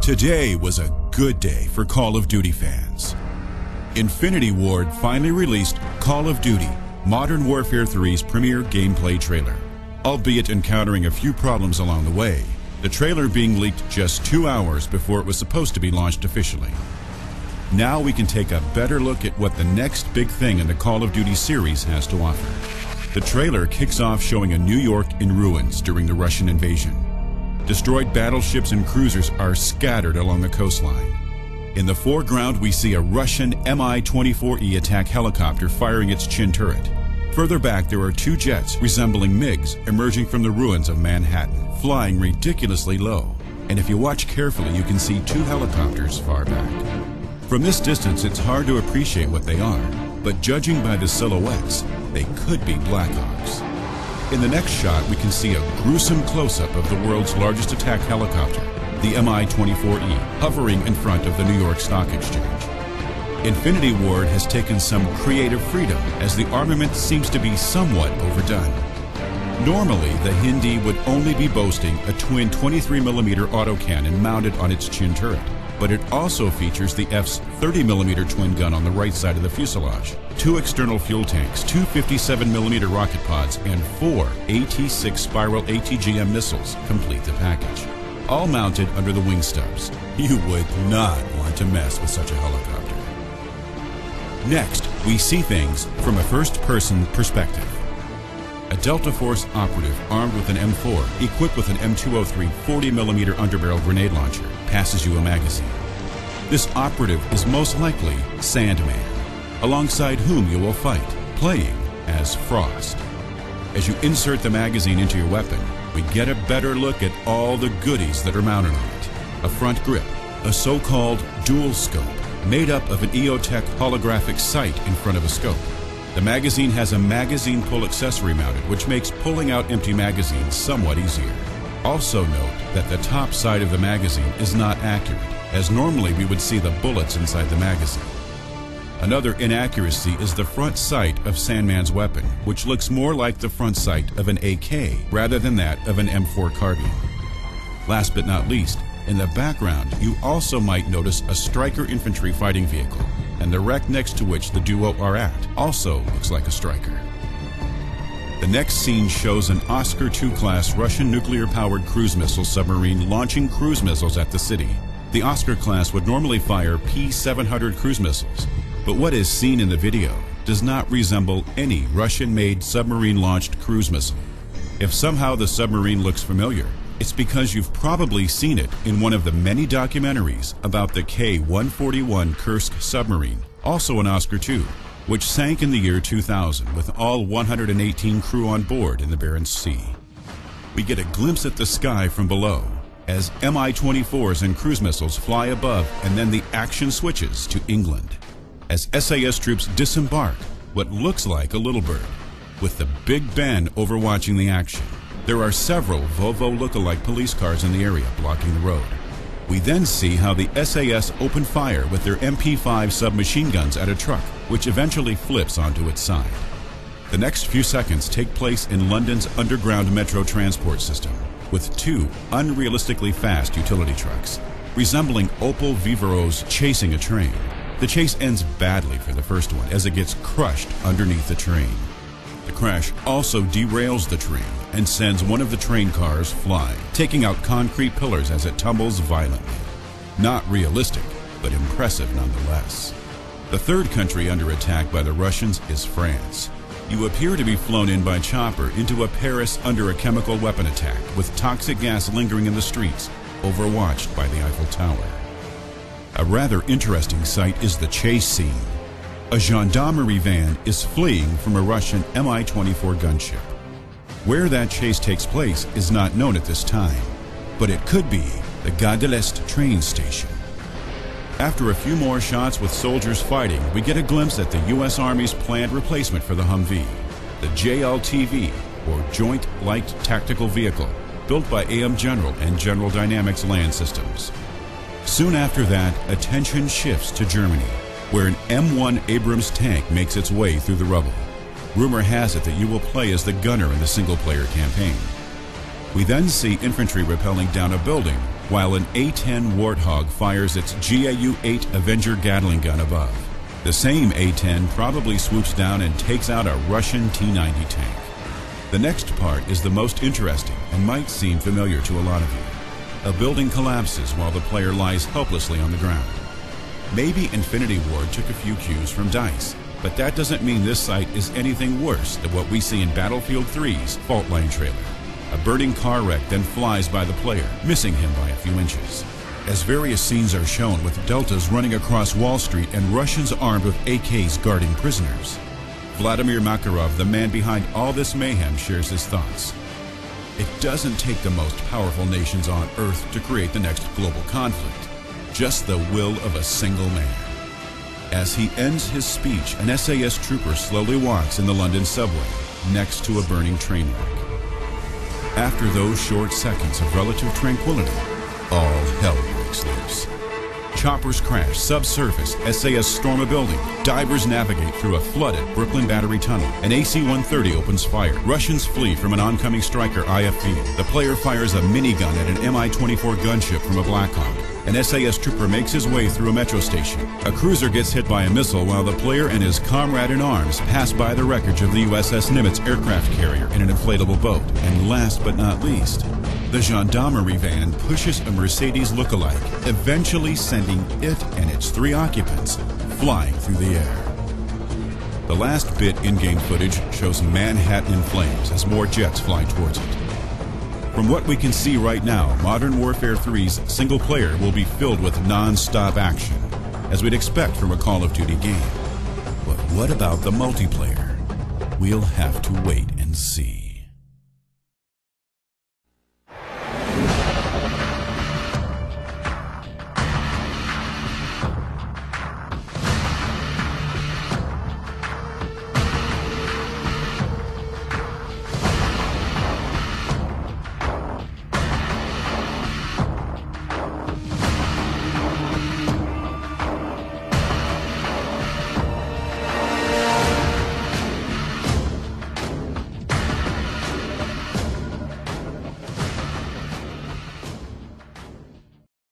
Today was a good day for Call of Duty fans. Infinity Ward finally released Call of Duty Modern Warfare 3's premiere gameplay trailer. Albeit encountering a few problems along the way, the trailer being leaked just 2 hours before it was supposed to be launched officially. Now we can take a better look at what the next big thing in the Call of Duty series has to offer. The trailer kicks off showing a New York in ruins during the Russian invasion. Destroyed battleships and cruisers are scattered along the coastline. In the foreground, we see a Russian Mi-24E attack helicopter firing its chin turret. Further back, there are 2 jets resembling MiGs emerging from the ruins of Manhattan, flying ridiculously low. And if you watch carefully, you can see 2 helicopters far back. From this distance, it's hard to appreciate what they are, but judging by the silhouettes, they could be Black Hawks. In the next shot, we can see a gruesome close-up of the world's largest attack helicopter, the Mi-24E, hovering in front of the New York Stock Exchange. Infinity Ward has taken some creative freedom as the armament seems to be somewhat overdone. Normally, the Hindi would only be boasting a twin 23mm autocannon mounted on its chin turret, but it also features the F's 30mm twin gun on the right side of the fuselage, 2 external fuel tanks, 2 57mm rocket pods, and 4 AT-6 Spiral ATGM missiles complete the package, all mounted under the wing stubs. You would not want to mess with such a helicopter. Next, we see things from a first-person perspective. A Delta Force operative armed with an M4, equipped with an M203 40mm underbarrel grenade launcher, passes you a magazine. This operative is most likely Sandman, alongside whom you will fight, playing as Frost. As you insert the magazine into your weapon, we get a better look at all the goodies that are mounted on it. A front grip, a so-called dual scope, made up of an EOTech holographic sight in front of a scope. The magazine has a magazine pull accessory mounted, which makes pulling out empty magazines somewhat easier. Also note that the top side of the magazine is not accurate, as normally we would see the bullets inside the magazine. Another inaccuracy is the front sight of Sandman's weapon, which looks more like the front sight of an AK rather than that of an M4 carbine. Last but not least, in the background, you also might notice a Stryker infantry fighting vehicle, and the wreck next to which the duo are at also looks like a Stryker. The next scene shows an Oscar II-class Russian nuclear-powered cruise missile submarine launching cruise missiles at the city. The Oscar class would normally fire P-700 cruise missiles, but what is seen in the video does not resemble any Russian-made submarine-launched cruise missile. If somehow the submarine looks familiar, it's because you've probably seen it in one of the many documentaries about the K-141 Kursk submarine, also an Oscar II, which sank in the year 2000 with all 118 crew on board in the Barents Sea. We get a glimpse at the sky from below as Mi-24s and cruise missiles fly above, and then the action switches to England as SAS troops disembark what looks like a little bird, with the Big Ben overwatching the action. There are several Volvo look-alike police cars in the area blocking the road. We then see how the SAS open fire with their MP5 submachine guns at a truck, which eventually flips onto its side. The next few seconds take place in London's underground metro transport system, with 2 unrealistically fast utility trucks, resembling Opel Vivaros chasing a train. The chase ends badly for the first one as it gets crushed underneath the train. The crash also derails the train and sends one of the train cars flying, taking out concrete pillars as it tumbles violently. Not realistic, but impressive nonetheless. The third country under attack by the Russians is France. You appear to be flown in by chopper into a Paris under a chemical weapon attack, with toxic gas lingering in the streets, overwatched by the Eiffel Tower. A rather interesting sight is the chase scene. A gendarmerie van is fleeing from a Russian Mi-24 gunship. Where that chase takes place is not known at this time, but it could be the Gare de l'Est train station. After a few more shots with soldiers fighting, we get a glimpse at the U.S. Army's planned replacement for the Humvee, the JLTV, or Joint Light Tactical Vehicle, built by AM General and General Dynamics Land Systems. Soon after that, attention shifts to Germany, where an M1 Abrams tank makes its way through the rubble. Rumor has it that you will play as the gunner in the single-player campaign. We then see infantry rappelling down a building while an A-10 Warthog fires its GAU-8 Avenger Gatling gun above. The same A-10 probably swoops down and takes out a Russian T-90 tank. The next part is the most interesting and might seem familiar to a lot of you. A building collapses while the player lies helplessly on the ground. Maybe Infinity Ward took a few cues from DICE, but that doesn't mean this site is anything worse than what we see in Battlefield 3's Fault Line trailer. A burning car wreck then flies by the player, missing him by a few inches. As various scenes are shown with Deltas running across Wall Street and Russians armed with AKs guarding prisoners. Vladimir Makarov, the man behind all this mayhem, shares his thoughts. It doesn't take the most powerful nations on Earth to create the next global conflict, just the will of a single man. As he ends his speech, an SAS trooper slowly walks in the London subway, next to a burning train wreck. After those short seconds of relative tranquility, all hell breaks loose. Choppers crash subsurface, SAS storm a building, divers navigate through a flooded Brooklyn Battery tunnel, an AC-130 opens fire, Russians flee from an oncoming Stryker IFV, the player fires a minigun at an Mi-24 gunship from a Blackhawk, an SAS trooper makes his way through a metro station, a cruiser gets hit by a missile while the player and his comrade in arms pass by the wreckage of the USS Nimitz aircraft carrier in an inflatable boat, and last but not least, the gendarmerie van pushes a Mercedes lookalike, eventually sending it and its 3 occupants flying through the air. The last bit in-game footage shows Manhattan in flames as more jets fly towards it. From what we can see right now, Modern Warfare 3's single player will be filled with non-stop action, as we'd expect from a Call of Duty game. But what about the multiplayer? We'll have to wait and see.